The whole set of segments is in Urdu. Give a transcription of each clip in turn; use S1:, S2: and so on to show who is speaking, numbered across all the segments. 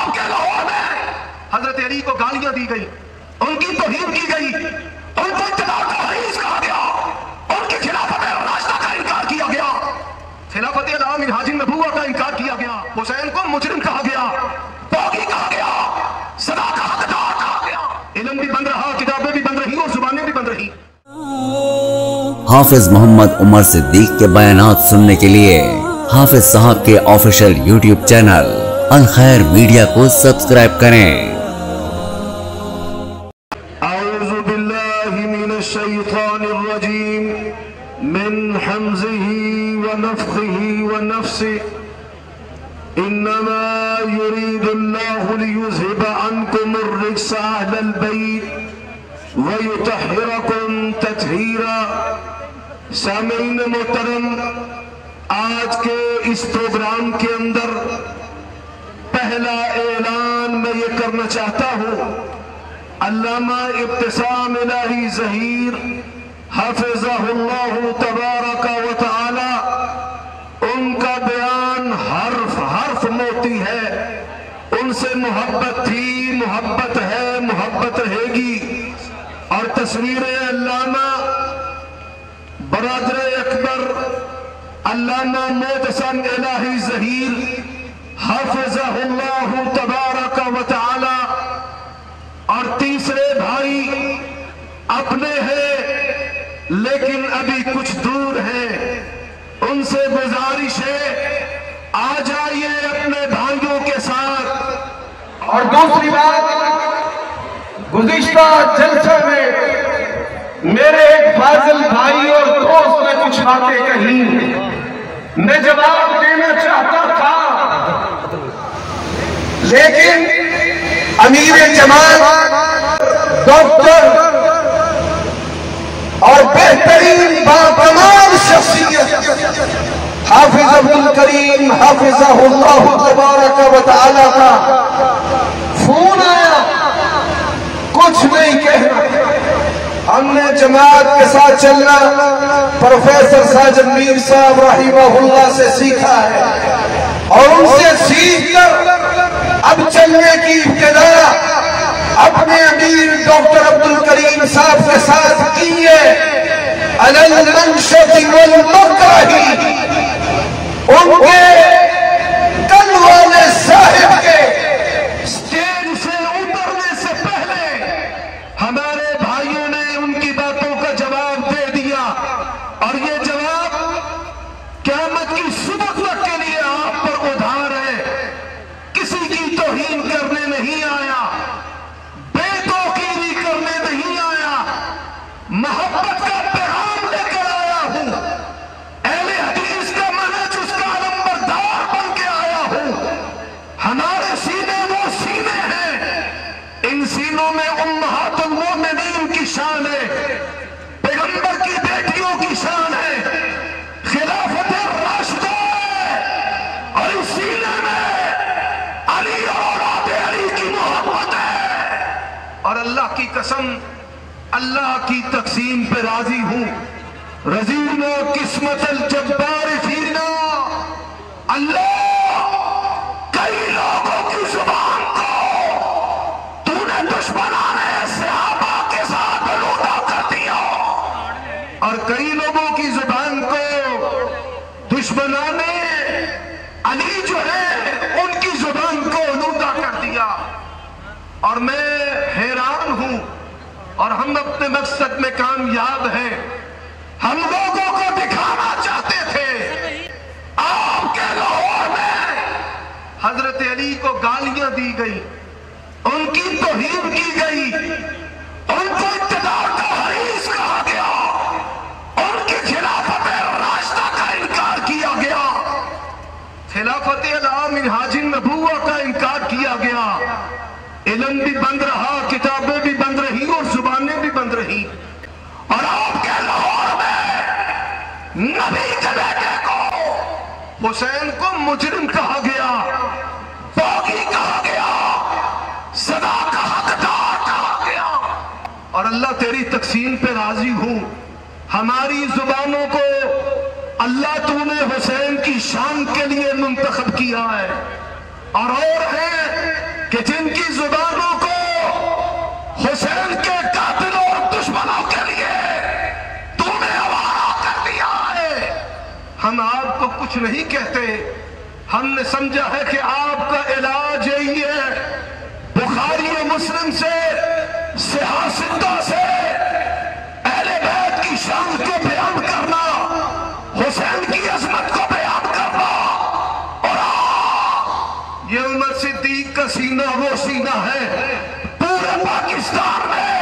S1: آپ کے لاہور میں حضرت علی کو گالیاں دی گئی، ان کی توہین کی گئی، ان کو اقتدار کا حریص کہا گیا، ان کی خلافت راشدہ کا انکار کیا گیا، خلافت اعلی منہاج النبوہ کا انکار کیا گیا، حسین کو مجرم کہا گیا، باغی کہا گیا، سزا کا حقدار کہا گیا۔ علم بھی بند رہا، کتابیں بھی بند رہی اور زبانیں بھی بند رہی۔
S2: حافظ محمد عمر صدیق کے بیانات سننے کے لیے حافظ صاحب کے آفیشیل یوٹیوب چینل الخیر میڈیا کو سبسکرائب کریں۔
S1: اعوذ باللہ من الشیطان الرجیم من حمزہ ونفخہ ونفسہ انما یرید اللہ لیذہب عنکم الرجس اہل البیت ویطہرکم تطہیرا۔ سامعین محترم، آج کے اس پروگرام کے اندر پہلا اعلان میں یہ کرنا چاہتا ہوں، علامہ ابتسام الہی ظہیر حفظہ اللہ تبارک و تعالی، ان کا بیان حرف حرف موتی ہے، ان سے محبت تھی، محبت ہے، محبت رہے گی۔ اور تصویر علامہ برادر اکبر علامہ معتصم الہی ظہیر حفظہ اللہ تبارک و تعالی، اور تیسرے بھائی اپنے ہیں لیکن ابھی کچھ دور ہیں، ان سے گزارش ہے آ جائیے اپنے بھائیوں کے ساتھ۔
S3: اور دوسری بات، گزشتہ جلسے میں میرے ایک فاضل بھائی اور دوست نے کچھ باتیں کہیں، میں جواب دینا چاہتا تھا، لیکن امیر جماعت ڈاکٹر اور بہترین باکمال شخصیت حافظ عبدالکریم حافظہ اللہ تبارک و تعالی کا فون آیا، کچھ نہیں کہنا۔ ہم نے جماعت کے ساتھ چلنا پروفیسر ساجد میر صاحب رحمہ اللہ سے سیکھا ہے، اور ان سے سیکھ کر اب چلنے کی ابتدا اپنے امیر ڈاکٹر عبدالکریم صاحب کے ساتھ کی ہے۔ علی المنشط والمکرہ، ان کے کل والے صاحب کے
S1: اسٹیج سے اترنے سے پہلے ہمارے بھائیوں نے ان کی باتوں کا جواب دے دیا، اور یہ جواب قیامت کی صبح تک کے لیے آپ پر ادھار ہے۔ کسی کی توہین کرنے نہیں آیا، بے توقیری کرنے نہیں آیا، محبت کا پیغام لے کر آیا ہوں، اہل حدیث کا منہج اس کا علمبردار بن کے آیا ہوں۔ ہمارے سینے وہ سینے ہیں، ان سینوں میں امہات المومنین کی شان ہے، پیغمبر کی بیٹیوں کی شان ہے، خلافت راشدہ ہے، اور اس سینے میں علی اور اولاد علی کی محبت ہے۔ اور اللہ کی قسم، اللہ کی تقسیم پہ راضی ہوں۔ رضینا قسمت الجبار فینا، اللہ کئی لوگوں کی زبان کو تو نے دشمنان صحابہ کے ساتھ لوٹا کر دیا، اور کئی لوگوں کی زبان کو دشمنان علی جو ہے ان کی زبان کو لوٹا کر دیا۔ اور میں حیران ہوں، اور ہم اپنے مقصد میں کامیاب ہیں۔ ہم لوگوں کو دکھانا چاہتے تھے آپ کے لاہور میں حضرت علی کو گالیاں دی گئی، ان کی توہین کی گئی، ان کو اقتدار کا حریص کہا گیا، ان کی خلافت راشدہ کا انکار کیا گیا، خلافت اعلی منہاج النبوہ کا انکار کیا گیا۔ علم بھی بند رہا، کتابیں بھی بند رہی اور زبانیں بھی بند رہی، اور آپ کے لاہور میں نبی کے بیٹے کو حسین کو مجرم کہا گیا، باغی کہا گیا، سزا کا حقدار کہا گیا۔ اور اللہ تیری تقسیم پہ راضی ہوں، ہماری زبانوں کو اللہ تو نے حسین کی شان کے لیے منتخب کیا ہے، اور ہیں کہ جن کی زبانوں کو حسین کے قاتلوں اور دشمنوں کے لیے تو نے آوارہ کر دیا ہے، ہم آپ کو کچھ نہیں کہتے، ہم نے سمجھا ہے کہ آپ کا علاج یہی ہے بخاری و مسلم سے، صحیح ستہ سے اہل بیت کی شان کو بیان کرنا، حسین کی عظمت کو بیان کرنا، اور یہ عمر صدیق کا سینہ وہ سینہ ہے پورے پاکستان میں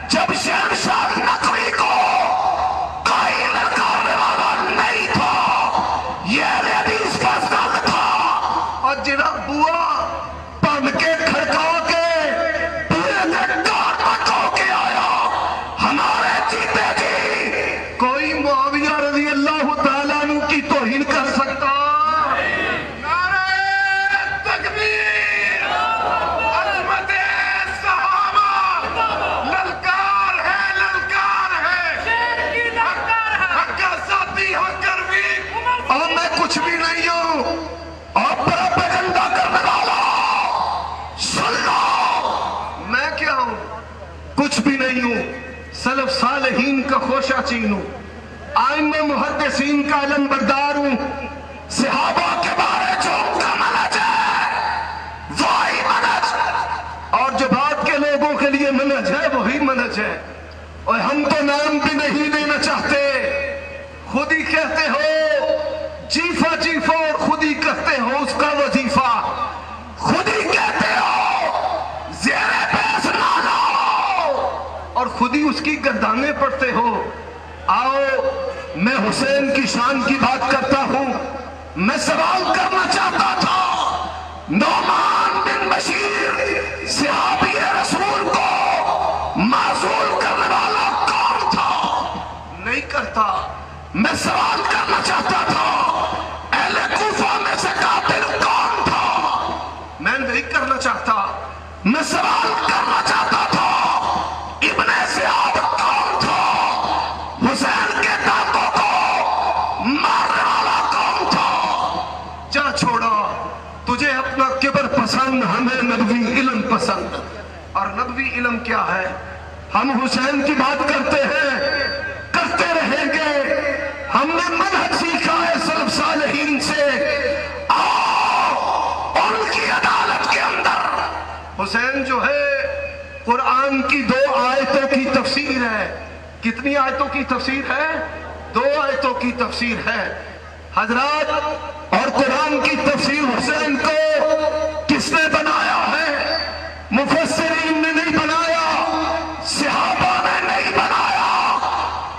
S1: جب شہنشاہ نقوی کو کوئی للکارنے والا نہیں تھا، یہ اہل حدیث کا ساتھ تھا، اور جناب بوا پن کے کھڑکا کے پورے دکار پکو کے آیا ہمارے جیتے جی کوئی معاویہ رضی اللہ تعالیٰ عنہ کی توہین کر سکتا؟ نعرہ تکبیر، عظمت صحابہ، للکار ہے حق کا ذاتی حق کروی، اور میں کچھ بھی نہیں ہوں اور پروپیگنڈا کرنے والا، سن لو میں کیا ہوں؟ کچھ بھی نہیں ہوں، سلف صالحین کا خوشہ چین ہوں، ائمہ محدثین کا علم بردار ہوں، صحابہ کے بارے جو ان کا منہج ہے وہی منہج، اور جو بعد کے لوگوں کے لیے منہج ہے وہی منہج ہے، اور ہم تو نام بھی نہیں لینا چاہتے، خود ہی کہتے ہو جیفہ جیفہ، اور خود ہی کہتے ہو اس کا وظیفہ، خود ہی کہتے ہو زیر بیس نہ لاؤ، اور خود ہی اس کی گردانے پڑھتے ہو۔ آؤ میں حسین کی شان کی بات کرتا ہوں، میں سوال کرنا چاہتا تھا نعمان بن بشیر صحابی رسول کو معزول کرنے والا کون تھا؟ نہیں کرتا۔ میں سوال کرنا چاہتا تھا اہل کوفہ میں سے قاتل کون تھا؟ میں نہیں کرنا چاہتا۔ میں سوال کرنا چاہتا تھا ابن زیاد کون تھا؟ حسین کے دانتوں کو مارنے والا کون تھا؟ جا چھوڑا، تجھے اپنا کبر پسند، ہمیں نبوی علم پسند۔ اور نبوی علم کیا ہے؟ ہم حسین کی بات کرتے ہیں، کرتے رہیں گے، ہم نے منہج سیکھا ہے سلف صالحین سے، آؤ ان کی عدالت کے اندر۔ حسین جو ہے قرآن کی 2 آیتوں کی تفسیر ہے۔ کتنی آیتوں کی تفسیر ہے؟ 2 آیتوں کی تفسیر ہے حضرات، اور قرآن کی تفسیر حسین کو کس نے بنایا ہے؟ مفسرین نے نہیں بنایا، صحابہ نے نہیں بنایا،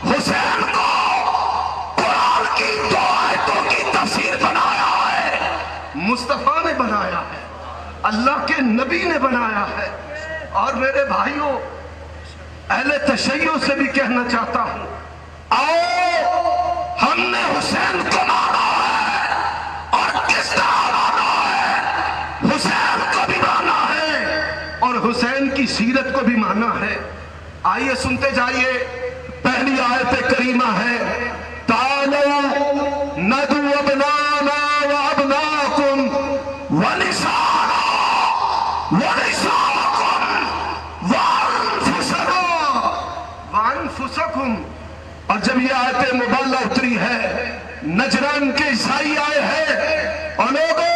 S1: حسین کو قرآن کی 2 آیتوں کی تفسیر بنایا ہے مصطفیٰ نے بنایا ہے، اللہ کے نبی نے بنایا ہے۔ اور میرے بھائیوں، اہل تشیع سے بھی کہنا چاہتا ہوں، آؤ ہم نے حسین کو مانا ہے، اور کس طرح مانا ہے؟ حسین کو بھی مانا ہے اور حسین کی سیرت کو بھی مانا ہے۔ آئیے سنتے جائیے، پہلی آیت کریمہ ہے تعالوا ندعو ابنانا وابناکم ونسانا ونساءکم وانفسنا وانفسکم۔ اور جب یہ آیت مبالغہ اتری ہے، نجران کے عیسائی آئے ہیں، اور لوگوں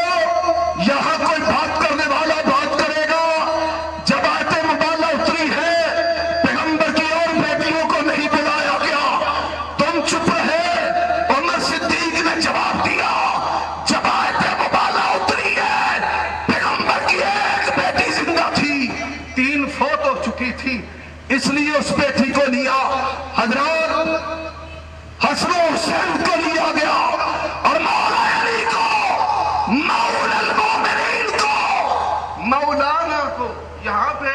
S1: یہاں کوئی بات کرنے والا بات کرے گا۔ جب آیت مبالغہ اتری ہے، پیغمبر کی اور بیٹیوں کو نہیں بلایا گیا، تم چپ رہے۔ عمر صدیق نے جواب دیا، جب آیت مبالغہ اتری ہے، پیغمبر کی ایک بیٹی زندہ تھی، 3 فوت ہو چکی تھی، اس لیے اس بیٹی کو لیا۔ حضرات، حسن و حسین کو لیا گیا، اور مولا علی کو، مولا المومنین کو، مولانا کو، یہاں پہ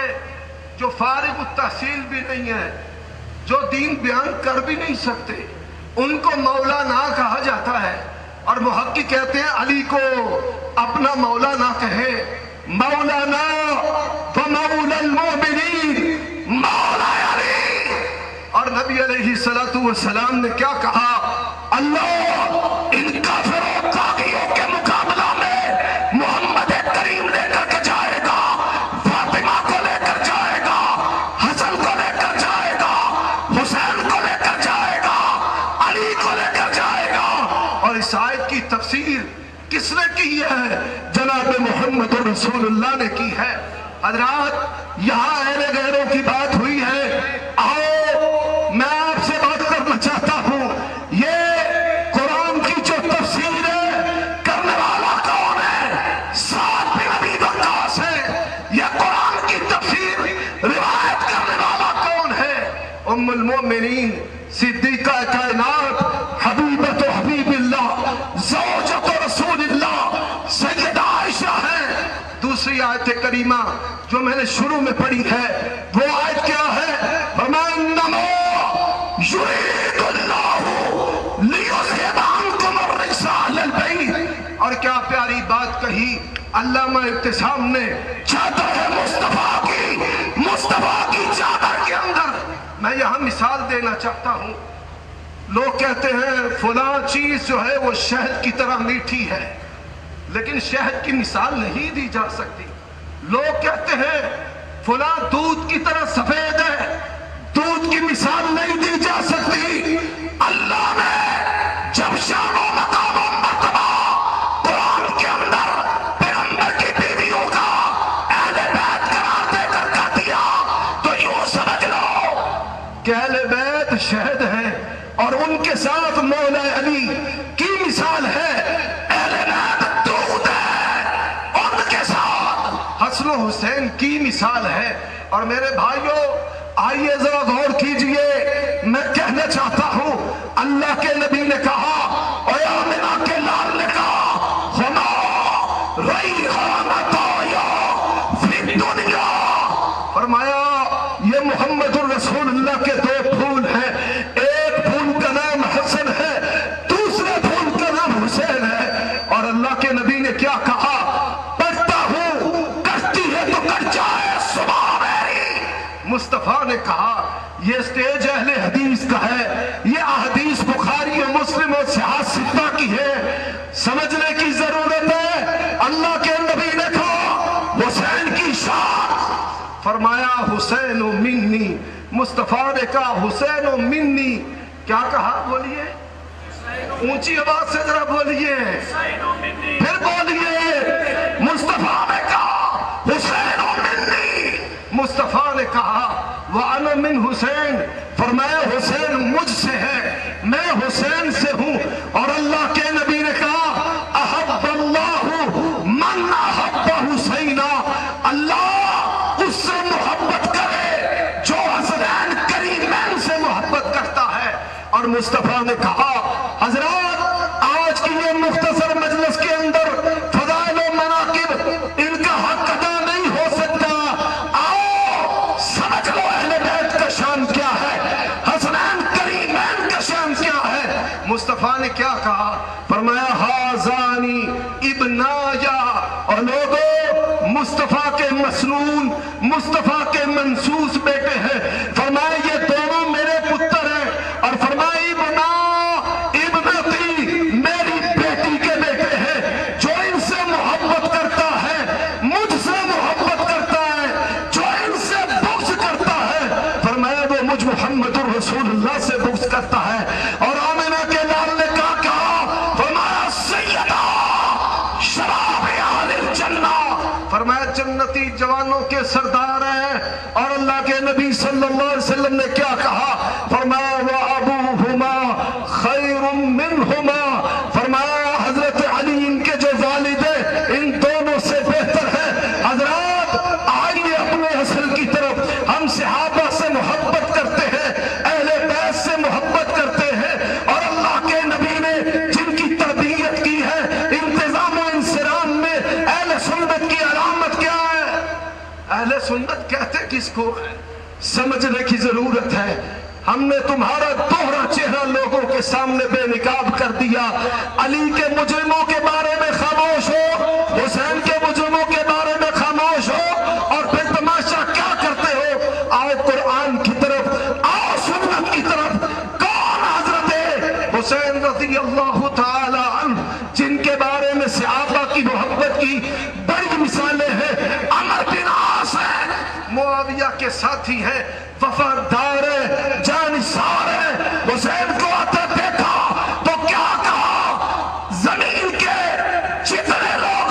S1: جو فارغ التحصیل بھی نہیں ہے، جو دین بیان کر بھی نہیں سکتے، ان کو مولانا کہا جاتا ہے۔ اور محقق کہتے ہیں علی کو اپنا مولانا کہے، مولانا و مولا المومنین، مولا علی۔ اور نبی علیہ السلام نے کیا کہا؟ اللہ ان کافروں باغیوں کے مقابلہ میں محمد کریم لے کر کے جائے گا، ہے جناب محمد رسول اللہ نے کی ہے۔ حضرات یہاں اہل غیروں کی بات ہوئی ہے، آؤ میں آپ سے بات کرنا چاہتا ہوں، یہ قرآن کی جو تفسیر ہے کرنے والا کون ہے؟ سعد بن ابی وقاص ہے۔ یہ قرآن کی تفسیر روایت کرنے والا کون ہے؟ ام المؤمنین صدیقہ کائنات حبیبۃ حبیب اللہ زوجۃ رسول اللہ سیدہ عائشہ ہے۔ دوسری آیت کریمہ جو میں نے شروع میں پڑھی ہے وہ آیت کیا ہے؟ فرمایا انما یرید اللہ لیذھب عنکم الرجس اہل البیت۔ اور کیا پیاری بات کہی علامہ ابتسام نے، چادر ہے مصطفیٰ کی چادر کے اندر۔ میں یہاں مثال دینا چاہتا ہوں، لوگ کہتے ہیں فلاں چیز جو ہے وہ شہد کی طرح میٹھی ہے، لیکن شہد کی مثال نہیں دی جا سکتی۔ لوگ کہتے ہیں فلاں دودھ کی طرح سفید ہے، دودھ کی مثال نہیں دی جا سکتی۔ اللہ نے جب شان و مقام و مرتبہ قرآن کے اندر پیغمبر کی بیویوں کا اہل بیت قرار دے کر کہہ دیا تو یوں سمجھ لو کہ اہل بیت شہد ہے اور ان کے ساتھ مولا علی کی مثال ہے، اہل بیت دودھ ہے، ان کے ساتھ حسن و حسین کی مثال ہے۔ اور میرے بھائیوں آئیے ذرا غور کیجئے، میں کہنا چاہتا ہوں اللہ کے نبی نے کہا اور آمنہ کے لال نے کہا ہما ریحانتا یا فی دنیا، فرمایا یہ محمد الرسول اللہ کے دو پھول ہیں، ایک پھول کا نام حسن ہے، دوسرے پھول کا نام حسین ہے۔ اور اللہ کے نبی نے کیا کہا؟ پڑھتا ہوں کرتی ہے تو کر جائے صبح میری۔ مصطفیٰ نے کہا یہ اسٹیج اہل حدیث کا ہے، یہ احادیث بخاری و مسلم اور صحاح ستہ کی ہے، سمجھنے کی ضرورت ہے۔ اللہ کے نبی نے کہا حسین کی شان، فرمایا حسین و منی، مصطفیٰ نے کہا حسین و منی، کیا کہا؟ بولیے اونچی آواز سے ذرا بولیے، پھر بولیے، مصطفیٰ نے کہا حسین و منی، مصطفیٰ نے کہا وَأَنَا مِنْ حسین، فرمایا حسین مجھ سے ہے، میں حسین سے ہوں۔ اور اللہ کے نبی نے کہا احب اللہ من احب حسینا، اللہ اس سے محبت کرے جو حسنین کریمین سے محبت کرتا ہے۔ اور مصطفیٰ نے کہا حضرات آج کی یہ مختصر مجلس کے اندر فضائل و مناقب ان کا حق ادا نہیں ہو سکتا، آؤ سمجھ لو اہل بیت کا شان کیا ہے، حسنین کریمین کا شان کیا ہے۔ مصطفیٰ نے کیا کہا؟ فرمایا ہازانی ابنایا، اور لوگوں مصطفیٰ کے مسنون، مصطفیٰ کے منسوس بیٹے ہیں، فرمایا یہ دونوں میرے پتر ہیں، اور فرمایا ابنتی میری بیٹی کے بیٹے ہیں، جو ان سے محبت کرتا ہے مجھ سے محبت کرتا ہے، جو ان سے بغض کرتا ہے فرمایا وہ مجھ محمد الرسول اللہ سے بغض کرتا ہے۔ اور آمنہ کے لال نے کہا فرمایا سیدہ شباب اہل الجنہ، فرمایا جنتی جوانوں کے سردار ہیں۔ اور اللہ کے نبی صلی اللہ علیہ وسلم نے کیا کہا؟ فرمایا وَأَبُوهُمَا خَيْرٌ مِّنْهُمَا، فرمایا حضرت علی ان کے جو والد ہیں ان دونوں سے بہتر ہیں۔ حضرات آئیے اپنے اصل کی طرف، ہم صحابہ سے محبت کرتے ہیں، اہل بیت سے محبت کرتے ہیں، اور اللہ کے نبی نے جن کی تربیت کی ہے انتظام و انصرام میں، اہل سنت کی علامت کیا ہے؟ اہل سنت کہتے کس کو ہے؟ سمجھنے کی ضرورت ہے۔ ہم نے تمہارا دوہرا چہرہ لوگوں کے سامنے بے نقاب کر دیا، علی کے مجرموں کے بارے میں خاموش ہو، حسین کے مجرموں کے بارے میں خاموش ہو، اور پھر تماشا کیا کرتے ہو؟ آؤ قرآن کی طرف، آؤ سنت کی طرف۔ کون حضرت حسین رضی اللہ تعالی عنہ جن کے بارے میں صحابہ کی محبت کی بڑی مثالیں ہیں؟ عمر بن عاص ہے، معاویہ کے ساتھی ہے، وفادار ہے، جانثار ہے، حسین کو آتا دیکھا تو کیا کہا؟ زمین کے جتنے لوگ